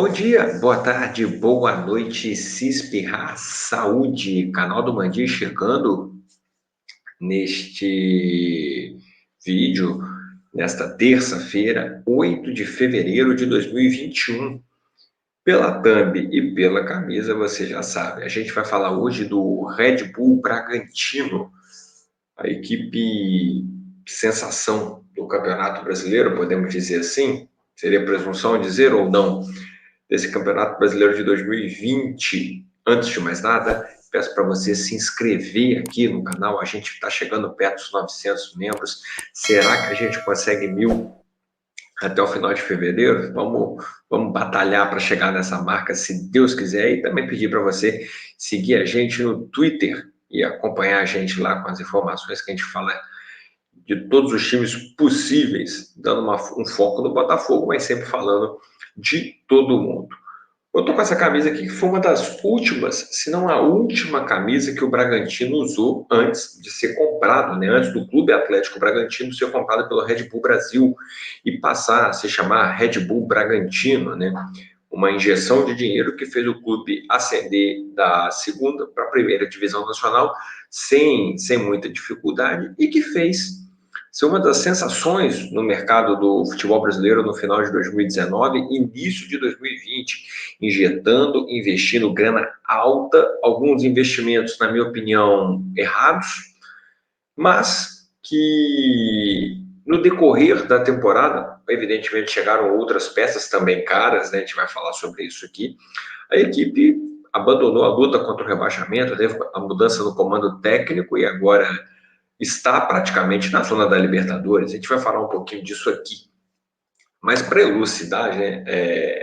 Bom dia, boa tarde, boa noite, se espirrar, saúde. Canal do Mandi chegando neste vídeo, nesta terça-feira, 8 de fevereiro de 2021. Pela thumb e pela camisa, você já sabe. A gente vai falar hoje do Red Bull Bragantino, a equipe sensação do Campeonato Brasileiro, podemos dizer assim? Seria presunção dizer ou não? Desse Campeonato Brasileiro de 2020. Antes de mais nada, peço para você se inscrever aqui no canal. A gente está chegando perto dos 900 membros. Será que a gente consegue 1.000 até o final de fevereiro? Vamos batalhar para chegar nessa marca, se Deus quiser. E também pedir para você seguir a gente no Twitter e acompanhar a gente lá com as informações que a gente fala de todos os times possíveis, dando um foco no Botafogo, mas sempre falando de todo mundo. Eu tô com essa camisa aqui que foi uma das últimas, se não a última camisa que o Bragantino usou antes de ser comprado, né? Antes do Clube Atlético Bragantino ser comprado pelo Red Bull Brasil e passar a se chamar Red Bull Bragantino, né? Uma injeção de dinheiro que fez o clube ascender da segunda para a primeira divisão nacional sem muita dificuldade e que fez ser uma das sensações no mercado do futebol brasileiro no final de 2019, início de 2020, injetando, investindo grana alta, alguns investimentos, na minha opinião, errados, mas que no decorrer da temporada, evidentemente chegaram outras peças também caras, né? A gente vai falar sobre isso aqui. A equipe abandonou a luta contra o rebaixamento, teve a mudança no comando técnico e agora está praticamente na zona da Libertadores. A gente vai falar um pouquinho disso aqui. Mas para elucidar, né,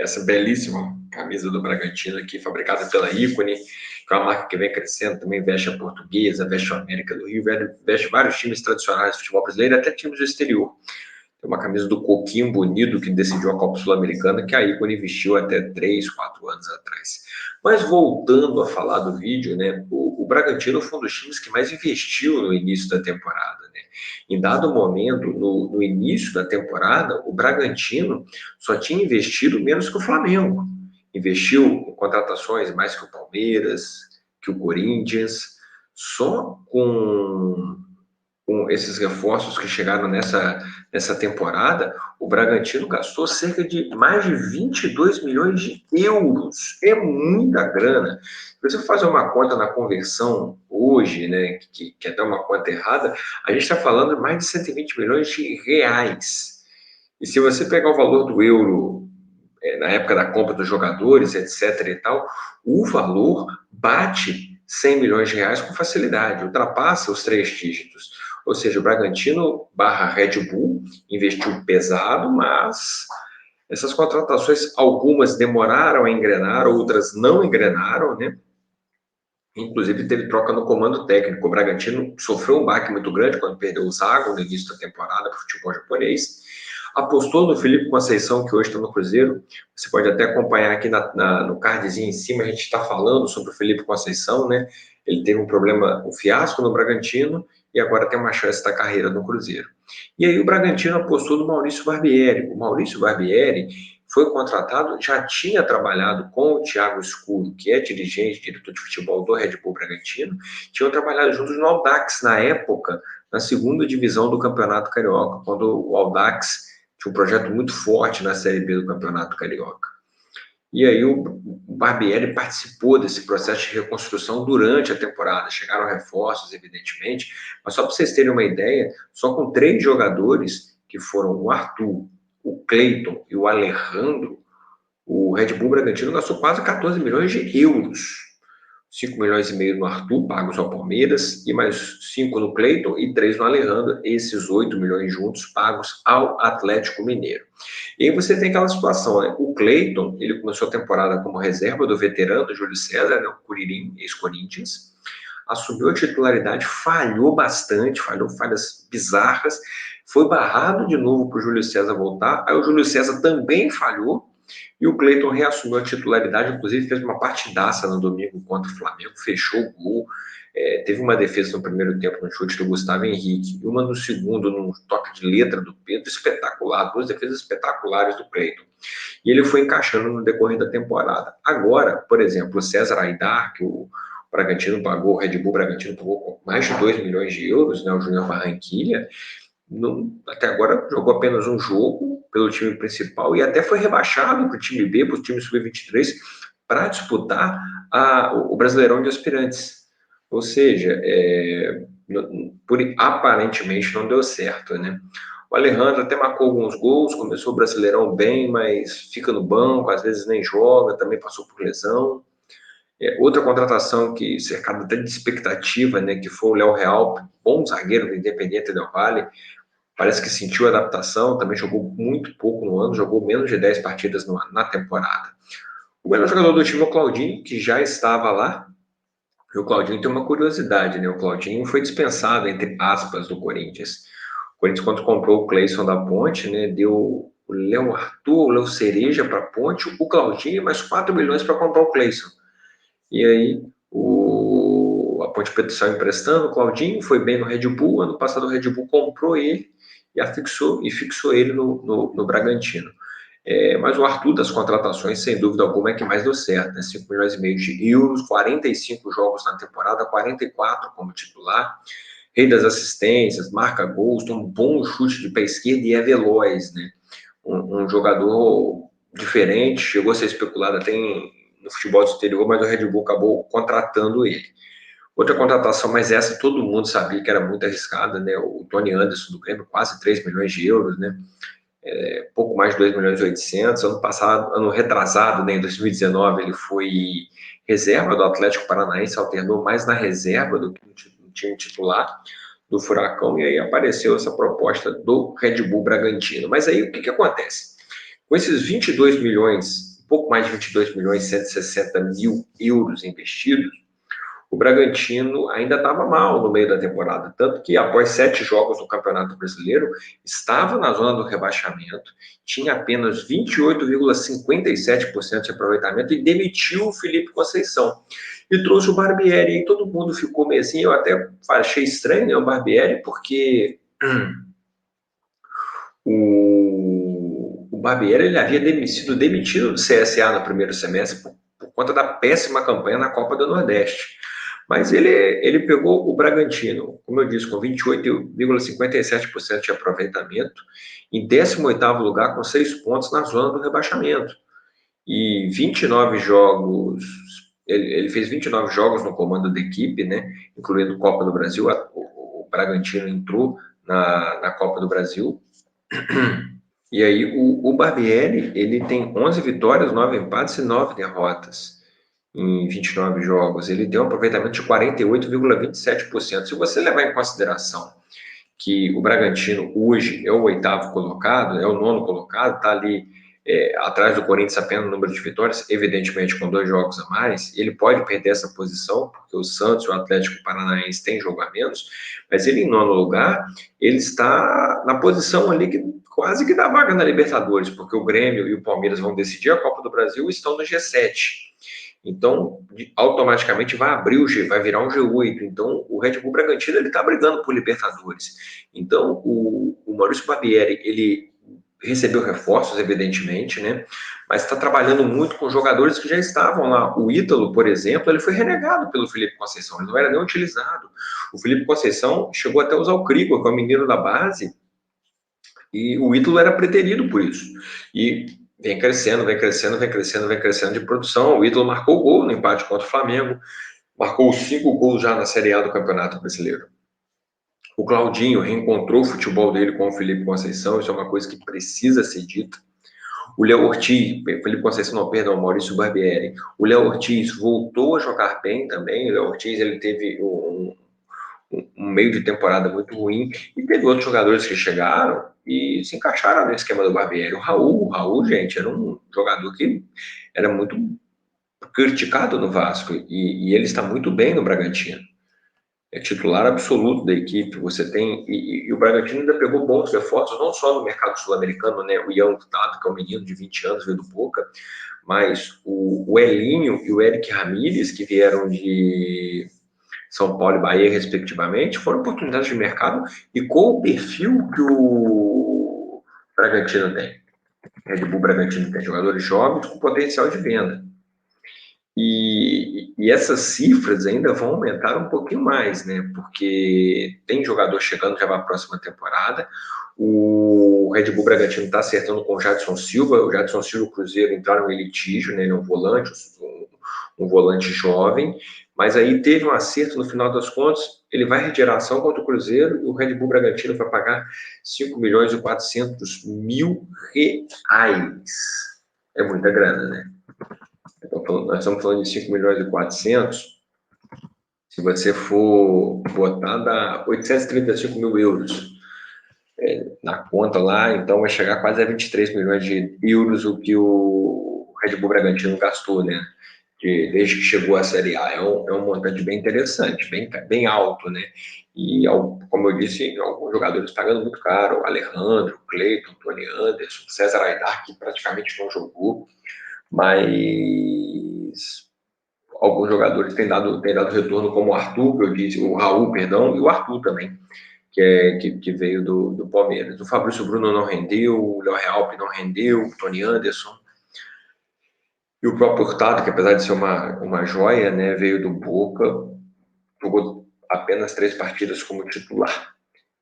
essa belíssima camisa do Bragantino aqui, fabricada pela Ícone, que é uma marca que vem crescendo, também veste a Portuguesa, veste a América do Rio, veste vários times tradicionais do futebol brasileiro, até times do exterior. Tem uma camisa do Coquinho Bonito, que decidiu a Copa Sul-Americana, que a Ícone vestiu até 3, 4 anos atrás. Mas voltando a falar do vídeo, né, o Bragantino foi um dos times que mais investiu no início da temporada. Né? Em dado momento, no início da temporada, o Bragantino só tinha investido menos que o Flamengo. Investiu em contratações mais que o Palmeiras, que o Corinthians, só com esses reforços que chegaram nessa temporada, o Bragantino gastou cerca de mais de 22 milhões de euros. É muita grana. Se você fazer uma conta na conversão hoje, né, que é até uma conta errada, a gente está falando de mais de 120 milhões de reais. E se você pegar o valor do euro na época da compra dos jogadores, etc. e tal, o valor bate 100 milhões de reais com facilidade, ultrapassa os 3 dígitos. Ou seja, o Bragantino barra Red Bull investiu pesado, mas essas contratações, algumas demoraram a engrenar, outras não engrenaram, né? Inclusive teve troca no comando técnico. O Bragantino sofreu um baque muito grande quando perdeu o Zago no início da temporada para o futebol japonês. Apostou no Felipe Conceição, que hoje está no Cruzeiro. Você pode até acompanhar aqui no cardzinho em cima, a gente está falando sobre o Felipe Conceição, né? Ele teve um problema, um fiasco no Bragantino e agora tem uma chance da carreira no Cruzeiro. E aí o Bragantino apostou no Maurício Barbieri. O Maurício Barbieri foi contratado, já tinha trabalhado com o Thiago Escuro, que é dirigente, diretor de futebol do Red Bull Bragantino, tinham trabalhado juntos no Audax na época, na segunda divisão do Campeonato Carioca, quando o Audax tinha um projeto muito forte na Série B do Campeonato Carioca. E aí o Barbieri participou desse processo de reconstrução durante a temporada. Chegaram reforços, evidentemente, mas só para vocês terem uma ideia, só com 3 jogadores, que foram o Arthur, o Cleiton e o Alejandro, o Red Bull Bragantino gastou quase 14 milhões de euros. 5 milhões e meio no Arthur, pagos ao Palmeiras, e mais 5 no Cleiton e 3 no Alejandro, esses 8 milhões juntos pagos ao Atlético Mineiro. E aí você tem aquela situação, né? O Cleiton, ele começou a temporada como reserva do veterano Júlio César, né? O Curirim, ex-Corinthians, assumiu a titularidade, falhou bastante, falhou falhas bizarras, foi barrado de novo para o Júlio César voltar, aí o Júlio César também falhou, e o Cleiton reassumiu a titularidade, inclusive fez uma partidaça no domingo contra o Flamengo, fechou o gol, Teve uma defesa no primeiro tempo no chute do Gustavo Henrique e uma no segundo, num toque de letra do Pedro, espetacular, duas defesas espetaculares do Cleiton. E ele foi encaixando no decorrer da temporada. Agora, por exemplo, o César Aidar, que o Bragantino pagou, o Red Bull Bragantino pagou mais de 2 milhões de euros, né, o Júnior Barranquilla, até agora jogou apenas um jogo pelo time principal e até foi rebaixado para o time B, para o time sub-23, para disputar o Brasileirão de Aspirantes. Ou seja, aparentemente não deu certo, né? O Alejandro até marcou alguns gols, começou o Brasileirão bem, mas fica no banco, às vezes nem joga, também passou por lesão. Outra contratação que cercada até de expectativa, né, que foi o Léo Real, bom zagueiro do Independiente Del Valle, parece que sentiu a adaptação, também jogou muito pouco no ano, jogou menos de 10 partidas na temporada. O melhor jogador do time é o Claudinho, que já estava lá. E o Claudinho tem uma curiosidade, né? O Claudinho foi dispensado, entre aspas, do Corinthians. O Corinthians, quando comprou o Cleison da Ponte, né, deu o Léo Arthur, o Léo Cereja para a Ponte, o Claudinho e mais 4 milhões para comprar o Cleison. E aí a Ponte Preta saiu emprestando o Claudinho, foi bem no Red Bull, ano passado o Red Bull comprou ele e fixou ele no Bragantino. Mas o Arthur das contratações, sem dúvida alguma, é que mais deu certo, né? 5 milhões e meio de euros, 45 jogos na temporada, 44 como titular, rei das assistências, marca gols, tem um bom chute de pé esquerdo e é veloz, né? Um jogador diferente, chegou a ser especulado até no futebol do exterior, mas o Red Bull acabou contratando ele. Outra contratação, mas essa todo mundo sabia que era muito arriscada, né? O Tony Anderson do Grêmio, quase 3 milhões de euros, né? Pouco mais de 2 milhões e 800. Ano passado, ano retrasado, né, em 2019, ele foi reserva do Atlético Paranaense, alternou mais na reserva do que no time titular do Furacão, e aí apareceu essa proposta do Red Bull Bragantino. Mas aí o que acontece? Com esses 22 milhões, pouco mais de 22 milhões e 160 mil euros investidos, o Bragantino ainda estava mal no meio da temporada, tanto que após 7 jogos no Campeonato Brasileiro, estava na zona do rebaixamento, tinha apenas 28,57% de aproveitamento e demitiu o Felipe Conceição. E trouxe o Barbieri, e todo mundo ficou meio assim, eu até achei estranho, né, o Barbieri, porque o Barbieri ele havia sido demitido do CSA no primeiro semestre por conta da péssima campanha na Copa do Nordeste. Mas ele pegou o Bragantino, como eu disse, com 28,57% de aproveitamento, em 18º lugar, com 6 pontos na zona do rebaixamento. E 29 jogos, ele fez 29 jogos no comando da equipe, né, incluindo Copa do Brasil. O Bragantino entrou na Copa do Brasil. E aí o Barbieri, ele tem 11 vitórias, 9 empates e 9 derrotas em 29 jogos. Ele tem um aproveitamento de 48,27%. Se você levar em consideração que o Bragantino hoje é o 8º colocado, é o 9º colocado, está ali atrás do Corinthians apenas no número de vitórias, evidentemente com 2 jogos a mais, ele pode perder essa posição, porque o Santos e o Atlético Paranaense têm jogo a menos, mas ele em 9º lugar, ele está na posição ali que quase que dá vaga na Libertadores, porque o Grêmio e o Palmeiras vão decidir a Copa do Brasil e estão no G7. Então, automaticamente vai virar um G8. Então, o Red Bull Bragantino ele está brigando por Libertadores. Então, o Maurício Barbieri ele recebeu reforços, evidentemente, né? Mas está trabalhando muito com jogadores que já estavam lá. O Ítalo, por exemplo, ele foi renegado pelo Felipe Conceição. Ele não era nem utilizado. O Felipe Conceição chegou até a usar o Krigor, que é o menino da base, e o Ítalo era preterido por isso. E vem crescendo de produção. O Ítalo marcou gol no empate contra o Flamengo, marcou 5 gols já na Série A do Campeonato Brasileiro. O Claudinho reencontrou o futebol dele com o Felipe Conceição, isso é uma coisa que precisa ser dita. O Léo Ortiz, Felipe Conceição não, perdão, Maurício Barbieri. O Léo Ortiz voltou a jogar bem também. O Léo Ortiz ele teve um meio de temporada muito ruim, e teve outros jogadores que chegaram e se encaixaram no esquema do Barbieri. O Raul, gente, era um jogador que era muito criticado no Vasco, e ele está muito bem no Bragantino. É titular absoluto da equipe. Você tem, e o Bragantino ainda pegou bons reforços, não só no mercado sul-americano, né? O Ian Hurtado, que é um menino de 20 anos, veio do Boca, mas o Elinho e o Eric Ramírez, que vieram São Paulo e Bahia, respectivamente, foram oportunidades de mercado e com o perfil que o Bragantino tem. Red Bull Bragantino tem jogadores jovens com potencial de venda. E essas cifras ainda vão aumentar um pouquinho mais, né? Porque tem jogador chegando já para a próxima temporada. O Red Bull Bragantino está acertando com o Jadson Silva. O Jadson Silva e o Cruzeiro entraram em litígio, né? Ele é um volante jovem. Mas aí teve um acerto no final das contas. Ele vai retirar ação contra o Cruzeiro e o Red Bull Bragantino vai pagar 5 milhões e 400 mil reais. É muita grana, né? Nós estamos falando de 5 milhões e 400. Se você for botar, dá 835 mil euros na conta lá, então vai chegar quase a 23 milhões de euros o que o Red Bull Bragantino gastou, né? Desde que chegou à Série A. É um montante bem interessante, bem alto, né? E, como eu disse, alguns jogadores pagando muito caro. O Alejandro, o Cleiton, o Tony Anderson, o César Aidar, que praticamente não jogou, mas alguns jogadores têm dado retorno, como o Arthur, que eu disse, o Raul, perdão, e o Arthur também, que veio do Palmeiras. O Fabrício Bruno não rendeu, o Léo Realpe não rendeu, o Tony Anderson. E o próprio Hurtado, que apesar de ser uma joia, né, veio do Boca, jogou apenas 3 partidas como titular.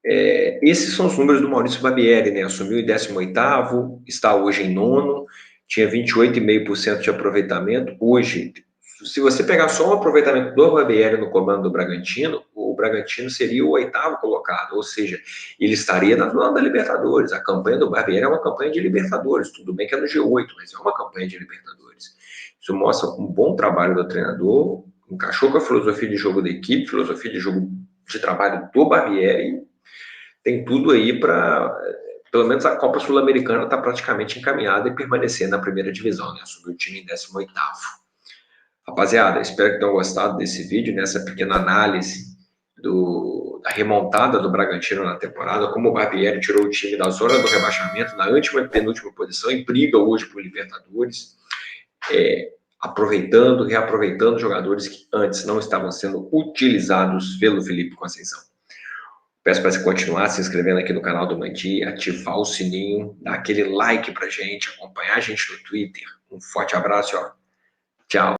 Esses são os números do Maurício Barbieri, né? Assumiu em 18º, está hoje em 9º, tinha 28,5% de aproveitamento. Hoje, se você pegar só o aproveitamento do Barbieri no comando do Bragantino, o Bragantino seria o 8º colocado, ou seja, ele estaria na final da Libertadores. A campanha do Barbieri é uma campanha de Libertadores, tudo bem que é no G8, mas é uma campanha de Libertadores. Isso mostra um bom trabalho do treinador, encaixou com a filosofia de jogo da equipe, filosofia de jogo de trabalho do Barbieri. Tem tudo aí para, pelo menos a Copa Sul-Americana está praticamente encaminhada e permanecer na primeira divisão, né? Subiu o time em 18º. Rapaziada, espero que tenham gostado desse vídeo, nessa pequena análise da remontada do Bragantino na temporada, como o Barbieri tirou o time da zona do rebaixamento, na última e penúltima posição, e briga hoje por Libertadores, reaproveitando jogadores que antes não estavam sendo utilizados pelo Felipe Conceição. Peço para você continuar se inscrevendo aqui no canal do Mandi, ativar o sininho, dar aquele like pra gente, acompanhar a gente no Twitter. Um forte abraço, ó. Tchau.